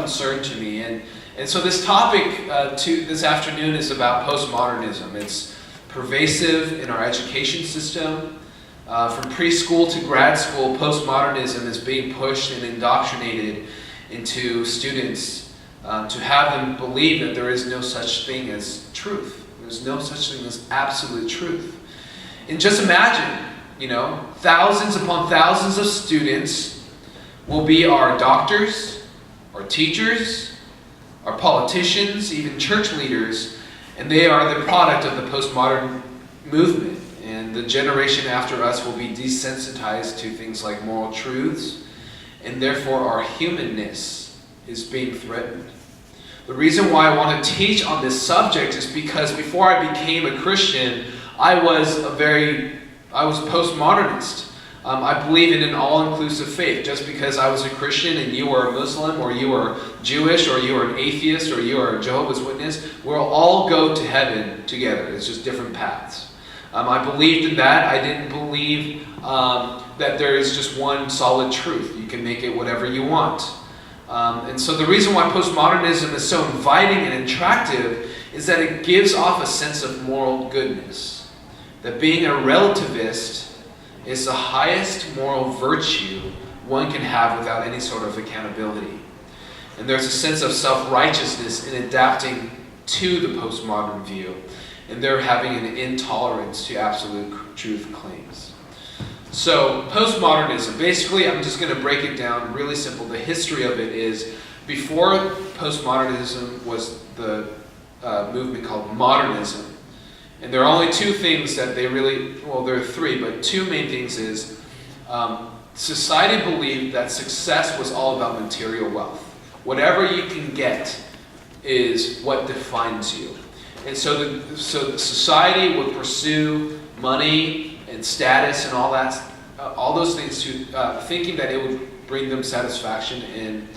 concern to me. And so this topic this afternoon is about postmodernism. It's pervasive in our education system. From preschool to grad school, postmodernism is being pushed and indoctrinated into students to have them believe that there is no such thing as truth. There's no such thing as absolute truth. And just imagine, thousands upon thousands of students will be our doctors, our teachers, our politicians, even church leaders, and they are the product of the postmodern movement. And the generation after us will be desensitized to things like moral truths, and therefore our humanness is being threatened. The reason why I want to teach on this subject is because before I became a Christian, I was postmodernist. I believe in an all-inclusive faith. Just because I was a Christian and you were a Muslim, or you were Jewish, or you were an atheist, or you are a Jehovah's Witness, we'll all go to heaven together. It's just different paths. I believed in that. I didn't believe that there is just one solid truth. You can make it whatever you want. And so the reason why postmodernism is so inviting and attractive is that it gives off a sense of moral goodness. That being a relativist is the highest moral virtue one can have without any sort of accountability. And there's a sense of self-righteousness in adapting to the postmodern view. And they're having an intolerance to absolute truth claims. So, postmodernism, basically I'm just going to break it down really simple. The history of it is, before postmodernism was the movement called modernism. And there are only two things that they really, well, there are three, but two main things is, society believed that success was all about material wealth. Whatever you can get is what defines you. And so the society would pursue money and status and all that, all those things, thinking that it would bring them satisfaction and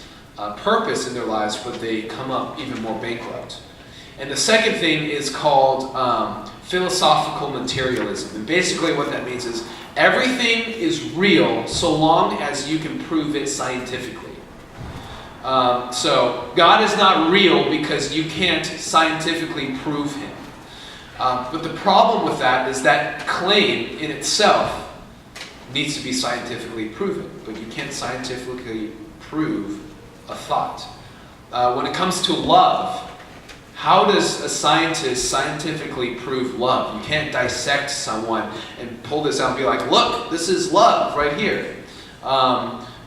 purpose in their lives, but they come up even more bankrupt. And the second thing is called philosophical materialism. And basically what that means is everything is real so long as you can prove it scientifically. So God is not real because you can't scientifically prove him. But the problem with that is that claim in itself needs to be scientifically proven, but you can't scientifically prove a thought. When it comes to love, how does a scientist scientifically prove love? You can't dissect someone and pull this out and be like, look, this is love right here.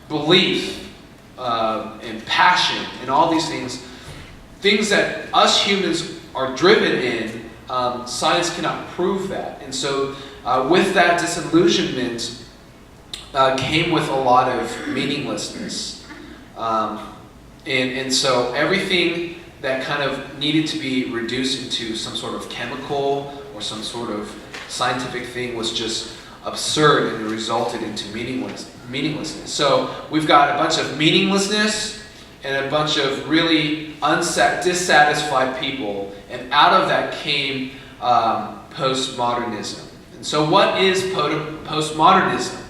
Belief and passion and all these things that us humans are driven in, science cannot prove that. And so with that disillusionment came with a lot of meaninglessness. And so everything that kind of needed to be reduced into some sort of chemical or some sort of scientific thing was just absurd, and it resulted into meaninglessness. So we've got a bunch of meaninglessness and a bunch of really dissatisfied people, and out of that came postmodernism. And so what is postmodernism?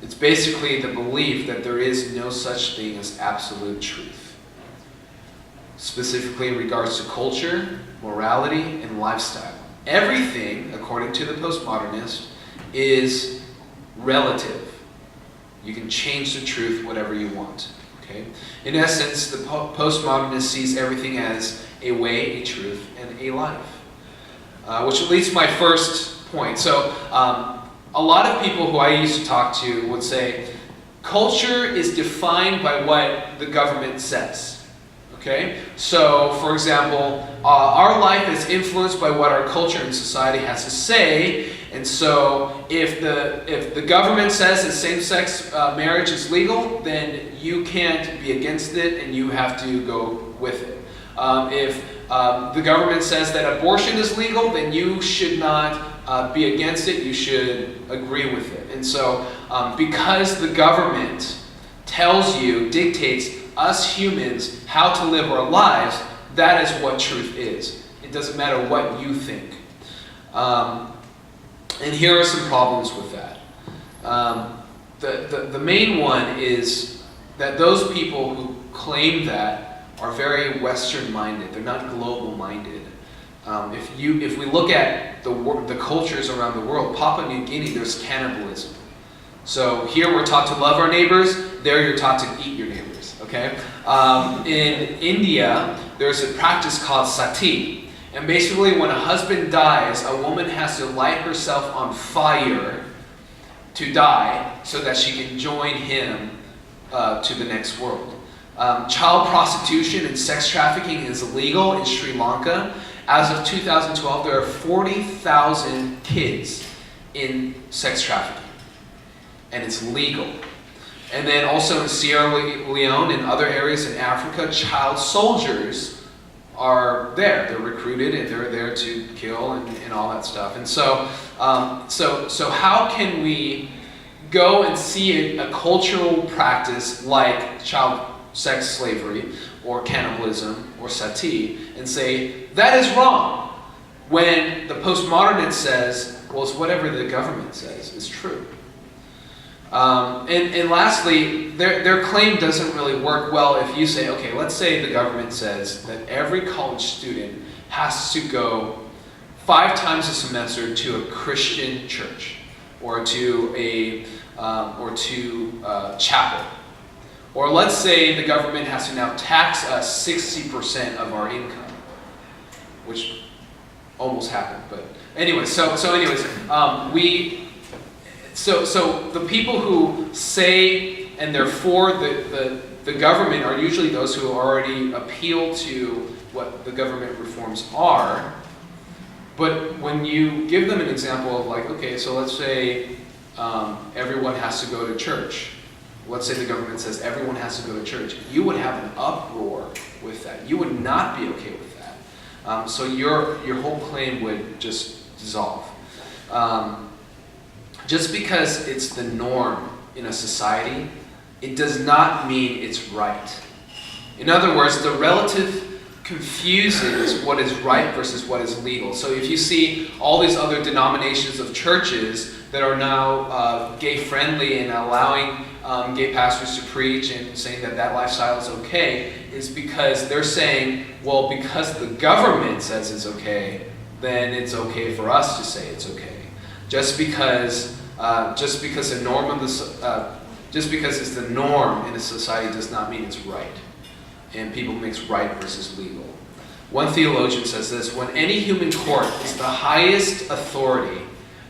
It's basically the belief that there is no such thing as absolute truth. Specifically in regards to culture, morality, and lifestyle. Everything, according to the postmodernist, is relative. You can change the truth whatever you want. Okay? In essence, the postmodernist sees everything as a way, a truth, and a life. Which leads to my first point. So, a lot of people who I used to talk to would say, culture is defined by what the government says. Okay? So, for example, our life is influenced by what our culture and society has to say, and so if the government says that same-sex marriage is legal, then you can't be against it and you have to go with it. If the government says that abortion is legal, then you should not be against it, you should agree with it. And so because the government tells you, dictates us humans how to live our lives, that is what truth is. It doesn't matter what you think. And here are some problems with that. The main one is that those people who claim that are very Western-minded. They're not global-minded. If we look at the cultures around the world, Papua New Guinea, there's cannibalism. So here we're taught to love our neighbors. There you're taught to eat your neighbors. Okay. In India, there's a practice called sati, and basically, when a husband dies, a woman has to light herself on fire to die, so that she can join him to the next world. Child prostitution and sex trafficking is illegal in Sri Lanka. As of 2012, there are 40,000 kids in sex trafficking, and it's legal. And then also in Sierra Leone and other areas in Africa, child soldiers are there. They're recruited and they're there to kill and all that stuff. And so how can we go and see a cultural practice like child sex slavery or cannibalism or sati and say, that is wrong, when the postmodernist says, well, it's whatever the government says is true. And lastly, their claim doesn't really work well if you say, okay, let's say the government says that every college student has to go 5 times a semester to a Christian church or to a chapel. Or let's say the government has to now tax us 60% of our income, which almost happened, but anyway. So the people who say and they're for the government are usually those who already appeal to what the government reforms are. But when you give them an example of like, okay, so let's say everyone has to go to church. Let's say the government says everyone has to go to church. You would have an uproar with that. You would not be okay with that. So your whole claim would just dissolve. Just because it's the norm in a society, it does not mean it's right. In other words, the relative confuses what is right versus what is legal. So if you see all these other denominations of churches that are now gay-friendly and allowing gay pastors to preach and saying that lifestyle is okay, is because they're saying, well, because the government says it's okay, then it's okay for us to say it's okay. Just because the norm of just because it's the norm in a society does not mean it's right. And people mix right versus legal. One theologian says this: when any human court is the highest authority,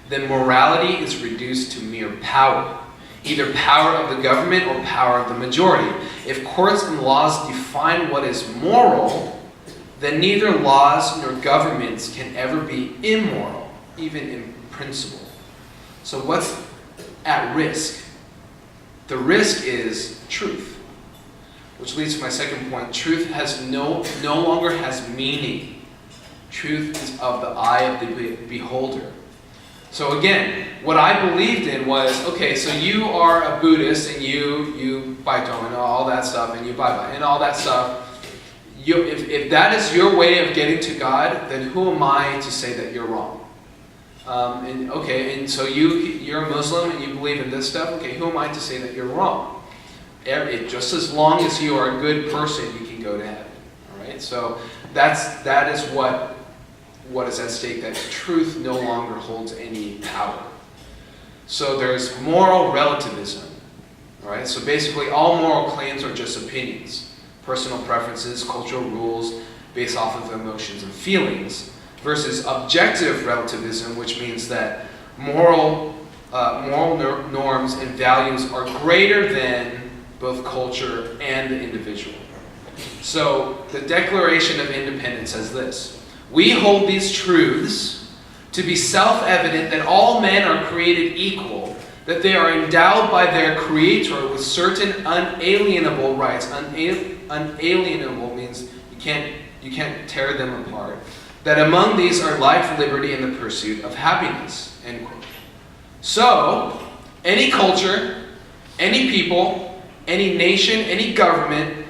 then morality is reduced to mere power, either power of the government or power of the majority. If courts and laws define what is moral, then neither laws nor governments can ever be immoral, even in principle. So what's at risk? The risk is truth. Which leads to my second point. Truth has no longer has meaning. Truth is of the eye of the beholder. So again, what I believed in was, okay, so you are a Buddhist and you Baito and all that stuff, and you Bye-bye and all that stuff. If that is your way of getting to God, then who am I to say that you're wrong? And so you're a Muslim and you believe in this stuff. Okay, who am I to say that you're wrong? Just as long as you are a good person, you can go to heaven. All right. So that is what is at stake. That truth no longer holds any power. So there's moral relativism. All right. So basically, all moral claims are just opinions, personal preferences, cultural rules based off of emotions and feelings. Versus objective relativism, which means that moral norms and values are greater than both culture and the individual. So the Declaration of Independence says this: we hold these truths to be self-evident that all men are created equal, that they are endowed by their Creator with certain unalienable rights. Unalienable means you can't tear them apart. That among these are life, liberty, and the pursuit of happiness. End quote. So, any culture, any people, any nation, any government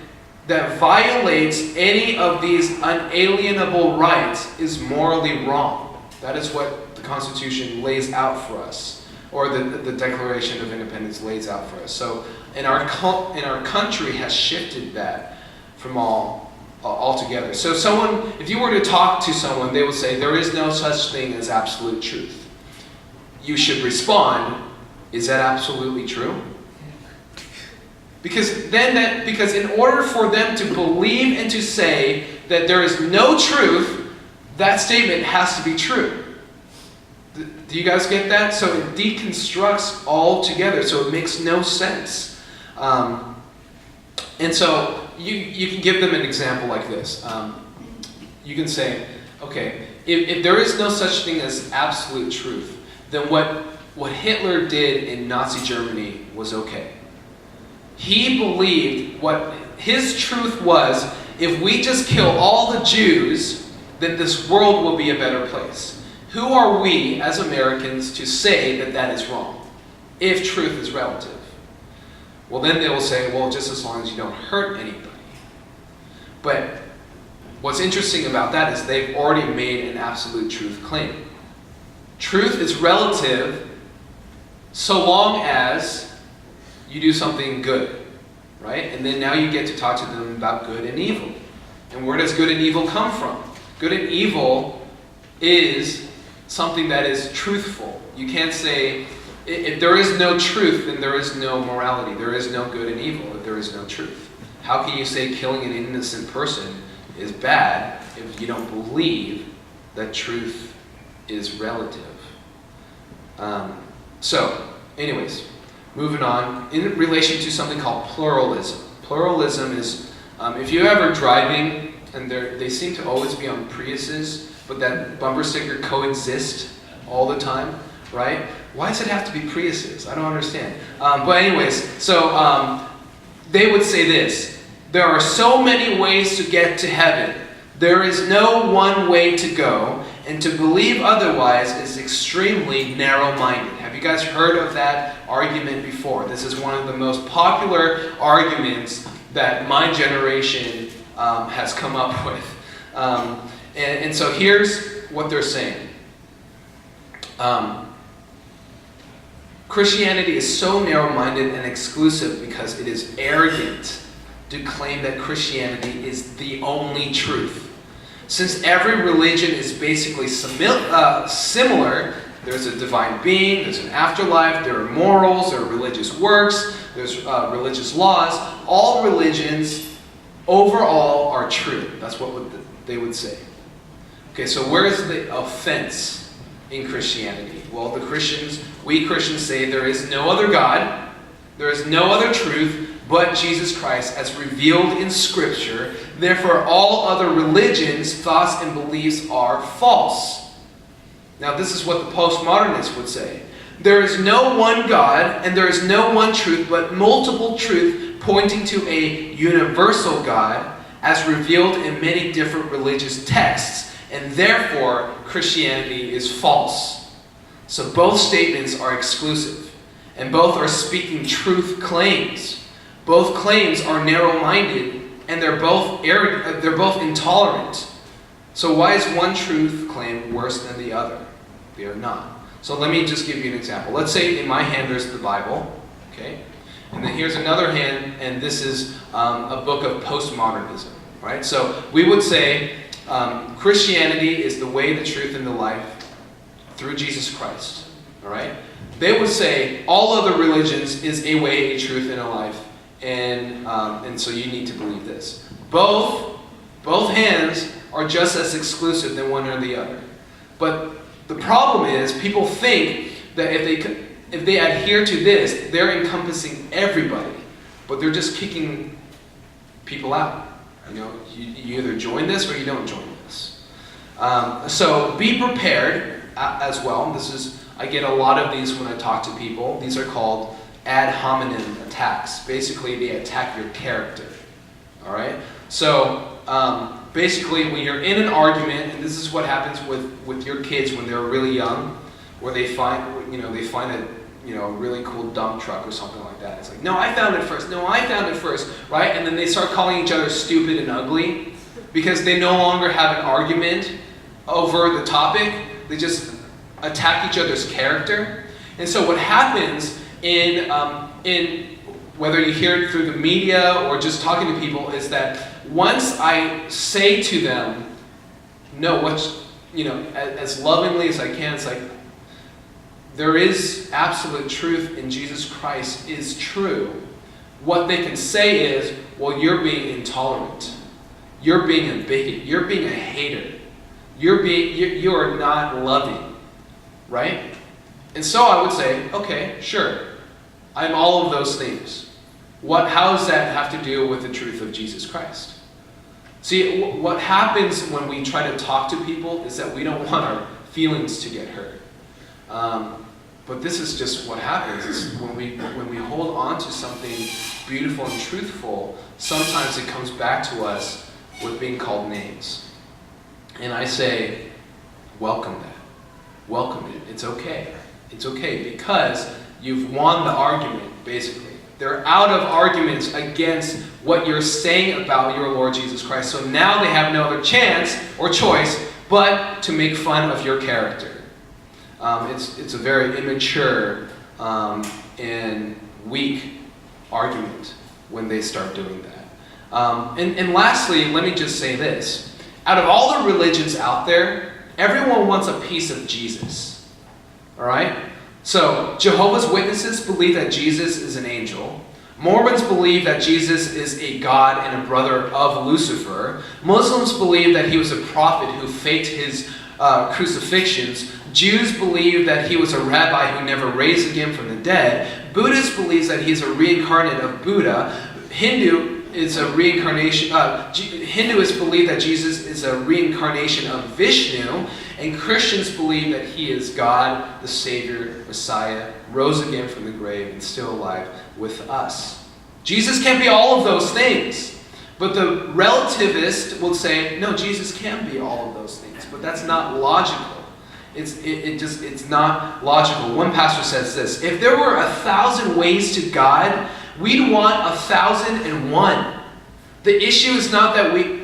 that violates any of these unalienable rights is morally wrong. That is what the Constitution lays out for us, or the Declaration of Independence lays out for us. So, and our country has shifted that from altogether. So if you were to talk to someone, they would say, there is no such thing as absolute truth. You should respond, is that absolutely true? Because in order for them to believe and to say that there is no truth, that statement has to be true. Do you guys get that? So it deconstructs all together, so it makes no sense. And so you can give them an example like this. You can say, okay, if there is no such thing as absolute truth, then what Hitler did in Nazi Germany was okay. He believed what his truth was, if we just kill all the Jews, then this world will be a better place. Who are we as Americans to say that that is wrong, if truth is relative? Well, then they will say, well, just as long as you don't hurt anybody. But what's interesting about that is they've already made an absolute truth claim. Truth is relative so long as you do something good, right? And then now you get to talk to them about good and evil. And where does good and evil come from? Good and evil is something that is truthful. You can't say, if there is no truth, then there is no morality. There is no good and evil if there is no truth. How can you say killing an innocent person is bad if you don't believe that truth is relative? So, anyways, moving on. In relation to something called pluralism. Pluralism is, if you're ever driving, and they seem to always be on Priuses, but that bumper sticker coexist all the time, right? Why does it have to be Priuses? I don't understand. But anyways, so they would say this: there are so many ways to get to heaven. There is no one way to go, and to believe otherwise is extremely narrow-minded. Have you guys heard of that argument before? This is one of the most popular arguments that my generation has come up with. And so here's what they're saying. Christianity is so narrow-minded and exclusive because it is arrogant to claim that Christianity is the only truth. Since every religion is basically similar, there's a divine being, there's an afterlife, there are morals, there are religious works, there's religious laws. All religions overall are true. That's what they would say. Okay, so where is the offense in Christianity? Well, we Christians say there is no other God, there is no other truth but Jesus Christ as revealed in Scripture. Therefore, all other religions, thoughts, and beliefs are false. Now, this is what the postmodernists would say. There is no one God, and there is no one truth, but multiple truth pointing to a universal God as revealed in many different religious texts, and therefore Christianity is false. So both statements are exclusive, and both are speaking truth claims. Both claims are narrow-minded, and they're both arrogant, they're both intolerant. So why is one truth claim worse than the other? They are not. So let me just give you an example. Let's say in my hand there's the Bible, okay? And then here's another hand, and this is a book of postmodernism, right? So we would say Christianity is the way, the truth, and the life through Jesus Christ, all right? They would say all other religions is a way, a truth, and a life, and so you need to believe this. Both hands are just as exclusive than one or the other. But the problem is people think that if they adhere to this, they're encompassing everybody, but they're just kicking people out. You know, you either join this or you don't join this. So be prepared as well. I get a lot of these when I talk to people. These are called ad hominem attacks. Basically, they attack your character. All right. So basically, when you're in an argument, and this is what happens with your kids when they're really young, where they find a really cool dump truck or something like that. It's like, no, I found it first. No, I found it first, right? And then they start calling each other stupid and ugly because they no longer have an argument over the topic. They just attack each other's character. And so what happens in whether you hear it through the media or just talking to people, is that once I say to them, no, as lovingly as I can, it's like, there is absolute truth in Jesus Christ is true. What they can say is, well, you're being intolerant. You're being a bigot. You're being a hater. You are not loving, right? And so I would say, okay, sure, I'm all of those things. How does that have to do with the truth of Jesus Christ? See, what happens when we try to talk to people is that we don't want our feelings to get hurt. But this is just what happens. Is when we hold on to something beautiful and truthful, sometimes it comes back to us with being called names. And I say, welcome that. Welcome it. It's okay. It's okay because you've won the argument, basically. They're out of arguments against what you're saying about your Lord Jesus Christ. So now they have no other chance or choice but to make fun of your character. It's a very immature and weak argument when they start doing that. And lastly, let me just say this. Out of all the religions out there, everyone wants a piece of Jesus. All right? So, Jehovah's Witnesses believe that Jesus is an angel. Mormons believe that Jesus is a god and a brother of Lucifer. Muslims believe that he was a prophet who faked his crucifixions. Jews believe that he was a rabbi who never raised again from the dead. Buddhists believe that he's a reincarnate of Buddha. Hinduists believe that Jesus is a reincarnation of Vishnu. And Christians believe that he is God, the Savior, Messiah, rose again from the grave and still alive with us. Jesus can't be all of those things. But the relativist will say, no, Jesus can be all of those things. But that's not logical. It's not logical. One pastor says this: if there were 1,000 ways to God, we'd want 1,001. The issue is not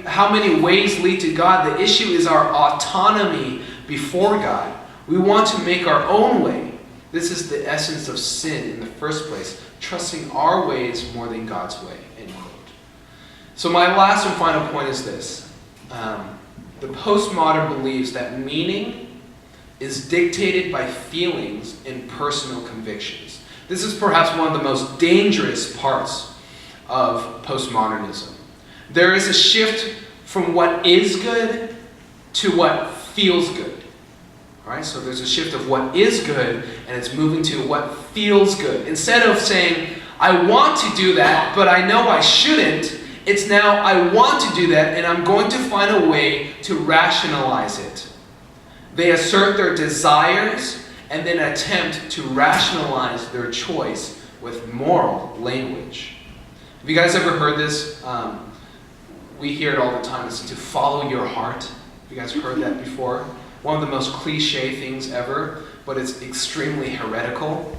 how many ways lead to God. The issue is our autonomy before God. We want to make our own way. This is the essence of sin in the first place, trusting our ways more than God's way. End quote. So my last and final point is this. The postmodern believes that meaning is dictated by feelings and personal convictions. This is perhaps one of the most dangerous parts of postmodernism. There is a shift from what is good to what feels good. All right, so there's a shift of what is good, and it's moving to what feels good. Instead of saying, I want to do that, but I know I shouldn't, it's now, I want to do that, and I'm going to find a way to rationalize it. They assert their desires and then attempt to rationalize their choice with moral language. Have you guys ever heard this? We hear it all the time. It's to follow your heart. Have you guys heard that before? One of the most cliche things ever, but it's extremely heretical.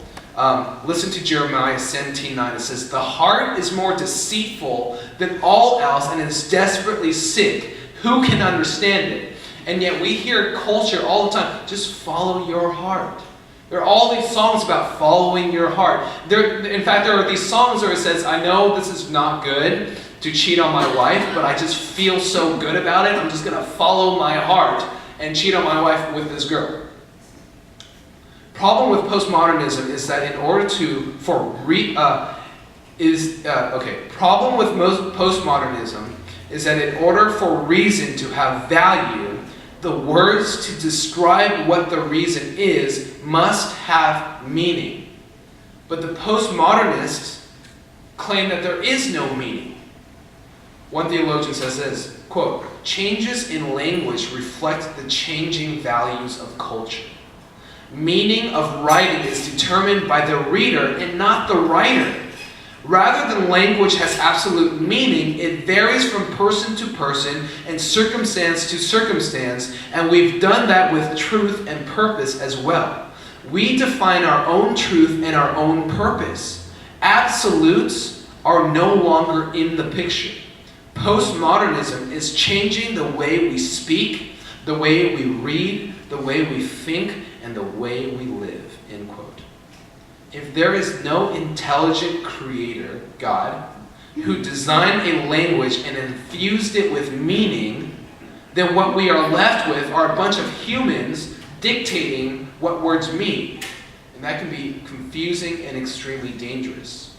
Listen to Jeremiah 17:9. It says, the heart is more deceitful than all else and is desperately sick. Who can understand it? And yet we hear culture all the time, just follow your heart. There are all these songs about following your heart. In fact, there are these songs where it says, I know this is not good to cheat on my wife, but I just feel so good about it, I'm just going to follow my heart and cheat on my wife with this girl. Problem with postmodernism is that in order problem with postmodernism is that in order for reason to have value, the words to describe what the reason is must have meaning. But the postmodernists claim that there is no meaning. One theologian says this, quote, changes in language reflect the changing values of culture. Meaning of writing is determined by the reader and not the writer. Rather than language has absolute meaning, it varies from person to person and circumstance to circumstance, and we've done that with truth and purpose as well. We define our own truth and our own purpose. Absolutes are no longer in the picture. Postmodernism is changing the way we speak, the way we read, the way we think, and the way we live, end quote. if there is no intelligent creator, God, who designed a language and infused it with meaning, then what we are left with are a bunch of humans dictating what words mean. And that can be confusing and extremely dangerous.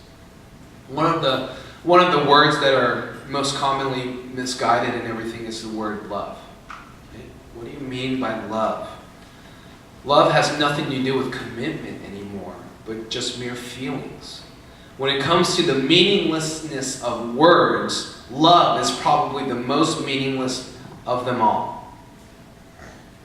One of the words that are most commonly misguided in everything is the word love. Okay? What do you mean by love? Love has nothing to do with commitment anymore, but just mere feelings. When it comes to the meaninglessness of words, love is probably the most meaningless of them all.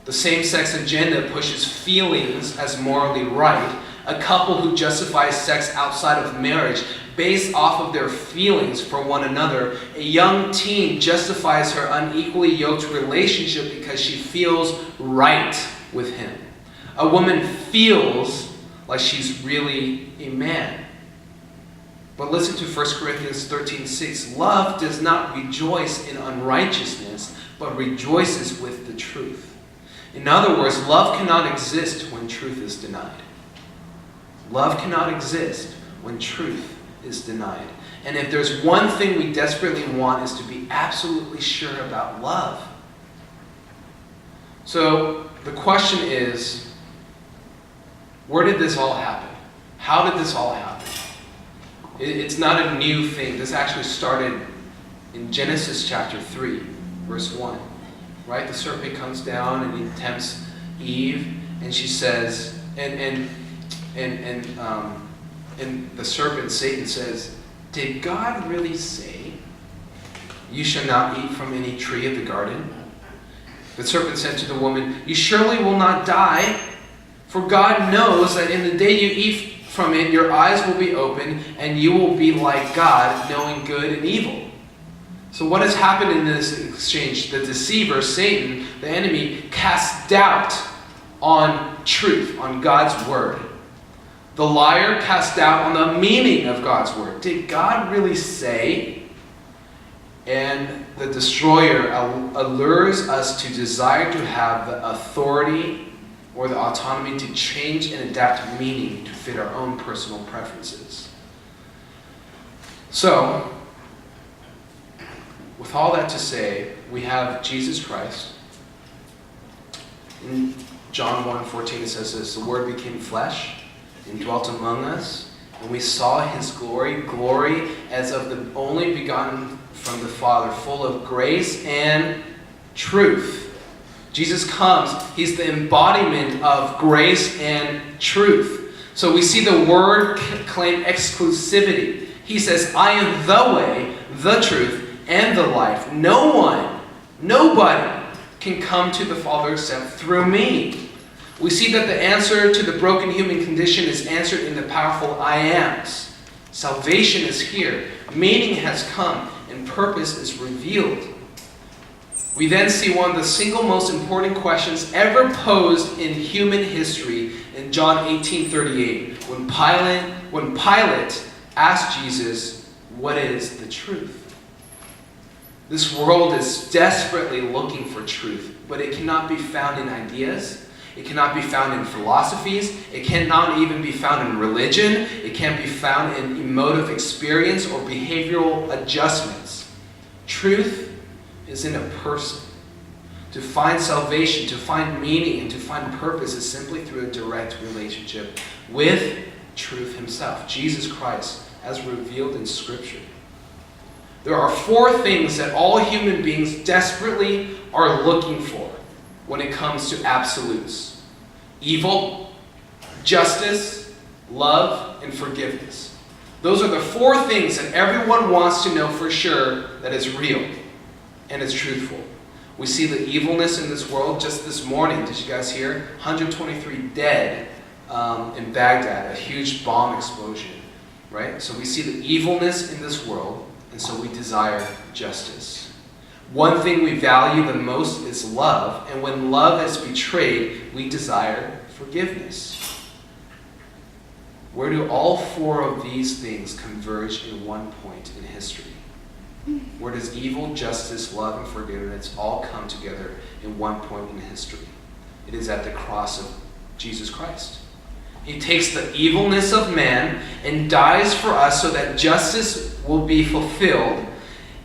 The same-sex agenda pushes feelings as morally right. A couple who justifies sex outside of marriage based off of their feelings for one another. A young teen justifies her unequally yoked relationship because she feels right with him. A woman feels like she's really a man. But listen to 1 Corinthians 13:6. Love does not rejoice in unrighteousness, but rejoices with the truth. In other words, love cannot exist when truth is denied. Love cannot exist when truth is denied. And if there's one thing we desperately want, is to be absolutely sure about love. So the question is, where did this all happen? How did this all happen? It's not a new thing. This actually started in Genesis chapter 3, verse 1. Right? The serpent comes down and he tempts Eve, and she says, and the serpent, Satan, says, "Did God really say, 'You shall not eat from any tree of the garden'?" The serpent said to the woman, "You surely will not die, for God knows that in the day you eat from it, your eyes will be open, and you will be like God, knowing good and evil." So what has happened in this exchange? The deceiver, Satan, the enemy, casts doubt on truth, on God's word. The liar casts doubt on the meaning of God's word. Did God really say? And the destroyer allures us to desire to have the authority or the autonomy to change and adapt meaning to fit our own personal preferences. So, with all that to say, we have Jesus Christ. In John 1:14 it says this, "The Word became flesh and dwelt among us, and we saw his glory as of the only begotten from the Father, full of grace and truth." Jesus comes, he's the embodiment of grace and truth. So we see the Word claim exclusivity. He says, "I am the way, the truth, and the life. Nobody can come to the Father except through me." We see that the answer to the broken human condition is answered in the powerful I ams. Salvation is here. Meaning has come, and purpose is revealed. We then see one of the single most important questions ever posed in human history in John 18:38, when Pilate asked Jesus, "What is the truth?" This world is desperately looking for truth, but it cannot be found in ideas. It cannot be found in philosophies. It cannot even be found in religion. It can't be found in emotive experience or behavioral adjustments. Truth is in a person. To find salvation, to find meaning, and to find purpose is simply through a direct relationship with truth himself, Jesus Christ, as revealed in Scripture. There are four things that all human beings desperately are looking for when it comes to absolutes: evil, justice, love, and forgiveness. Those are the four things that everyone wants to know for sure that is real and is truthful. We see the evilness in this world. Just this morning, did you guys hear? 123 dead in Baghdad, a huge bomb explosion, right? So we see the evilness in this world, and so we desire justice. One thing we value the most is love, and when love is betrayed, we desire forgiveness. Where do all four of these things converge in one point in history? Where does evil, justice, love, and forgiveness all come together in one point in history? It is at the cross of Jesus Christ. He takes the evilness of man and dies for us so that justice will be fulfilled.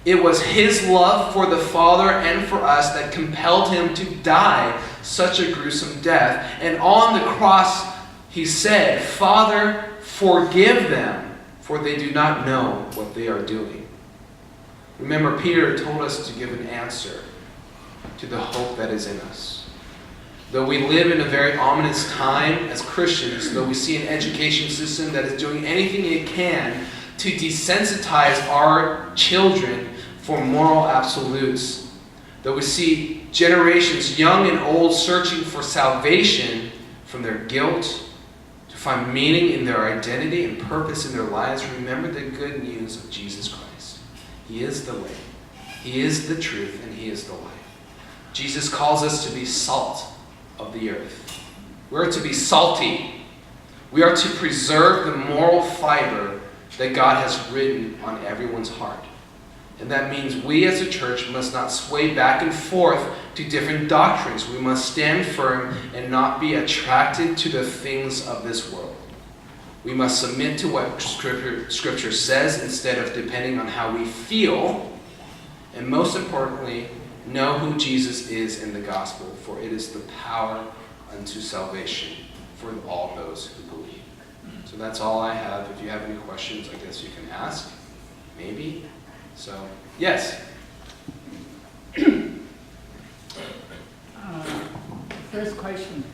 It was his love for the Father and for us that compelled him to die such a gruesome death. And on the cross, he said, "Father, forgive them, for they do not know what they are doing." Remember, Peter told us to give an answer to the hope that is in us. Though we live in a very ominous time as Christians, though we see an education system that is doing anything it can to desensitize our children for moral absolutes, though we see generations, young and old, searching for salvation from their guilt, to find meaning in their identity and purpose in their lives, remember the good news of Jesus Christ. He is the way, He is the truth, and He is the life. Jesus calls us to be salt of the earth. We are to be salty. We are to preserve the moral fiber that God has written on everyone's heart. And that means we as a church must not sway back and forth to different doctrines. We must stand firm and not be attracted to the things of this world. We must submit to what Scripture says instead of depending on how we feel. And most importantly, know who Jesus is in the gospel, for it is the power unto salvation for all those who believe. So that's all I have. If you have any questions, I guess you can ask. Maybe. So, yes? First question.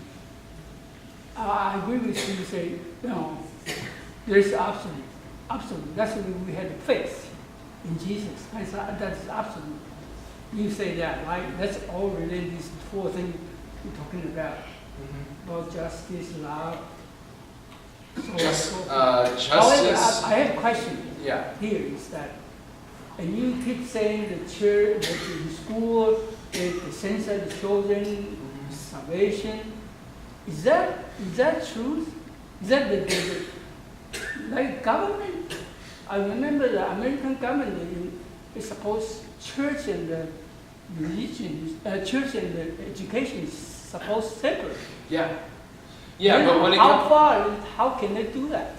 I agree with you. You say, no, there's absolute. Absolute. That's why we had faith in Jesus. That's absolute. You say that, right? That's all related to these four things we're talking about. About justice, love. Justice. However, I have a question. Yeah. Here is that, and you keep saying the church, the school, they censor the children, salvation. Is that truth? Is that the like government? I remember the American government is supposed church and the religion, church and the education is supposed separate. Yeah. Yeah, then but when it how can they do that?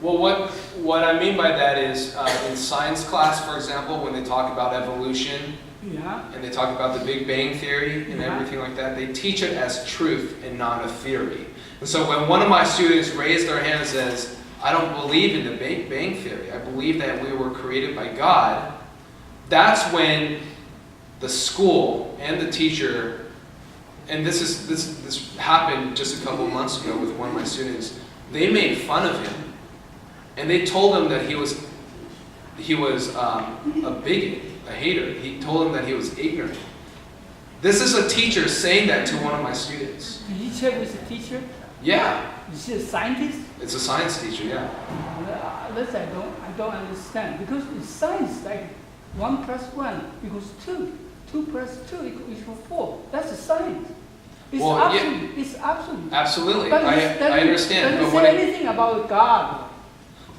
Well, what I mean by that is in science class, for example, when they talk about evolution, and they talk about the Big Bang Theory and everything like that, they teach it as truth and not a theory. And so when one of my students raised their hand and says, "I don't believe in the Big Bang Theory, I believe that we were created by God," that's when the school and the teacher, and this happened just a couple months ago with one of my students, they made fun of him. And they told him that he was a bigot, a hater. He told him that he was ignorant. This is a teacher saying that to one of my students. Did you check with the teacher? Yeah. Is she a scientist? It's a science teacher, yeah. That's I don't understand, because in science, like 1 + 1 = 2, 2 + 2 = 4. That's a science. It's absolute. Yeah. It's absolute. Absolutely, But I understand. Doesn't say anything about God.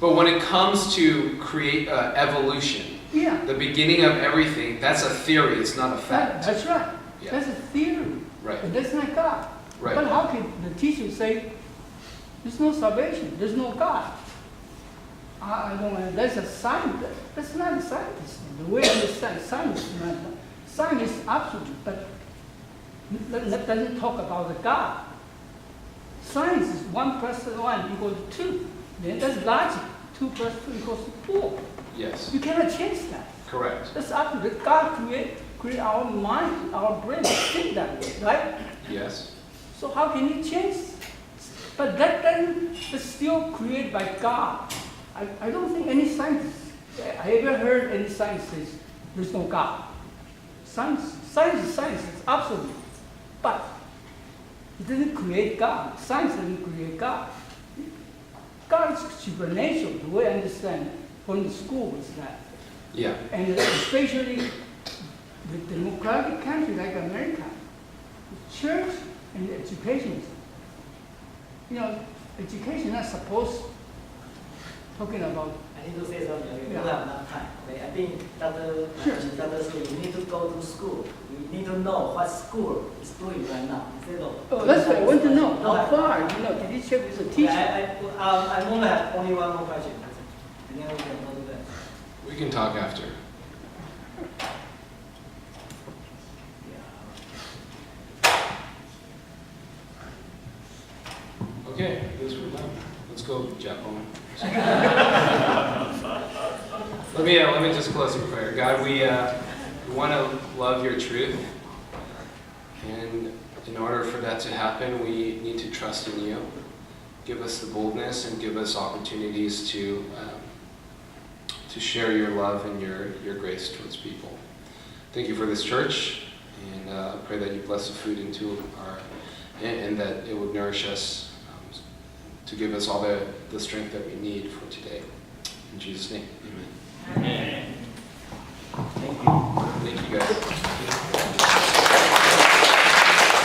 But when it comes to create evolution, the beginning of everything, that's a theory. It's not a fact. That's right. Yeah. That's a theory. Right. But that's not God. Right. But how can the teacher say there's no salvation, there's no God? I don't know. That's a science. That's not a scientist. The way I understand science is not. Science is absolute, but that doesn't talk about the God. Science is 1 + 1 = 2. Then that's logic. 2 + 2 = 4. Yes. You cannot change that. Correct. That's absolute. God create our mind, our brain, think that way, right? Yes. So how can you change? But that then is still created by God. I don't think any scientist, I ever heard any scientist says there's no God. Science is science, it's absolute. But it didn't create God. Science didn't create God. God is supernatural, the way I understand from the school is that. Yeah. And especially the democratic country like America, the church and the education, education is not supposed talking about. I need to say something. We Yeah. don't have enough time. Okay? I think Dr. You need to go to school. You need to know what school is doing right now. Instead of Oh, that's what I want to know. No, How far? Did you check with the Okay, teacher? I only have only one more question. And then we can go to that. We can talk after. Okay, I guess we're done. Let's go, Japan. Let me just close in prayer. God, we want to love your truth, and in order for that to happen, we need to trust in you. Give us the boldness and give us opportunities to share your love and your grace towards people. Thank you for this church, and I pray that you bless the food into and that it would nourish us to give us all the strength that we need for today. In Jesus' name, amen. Thank you. Thank you guys.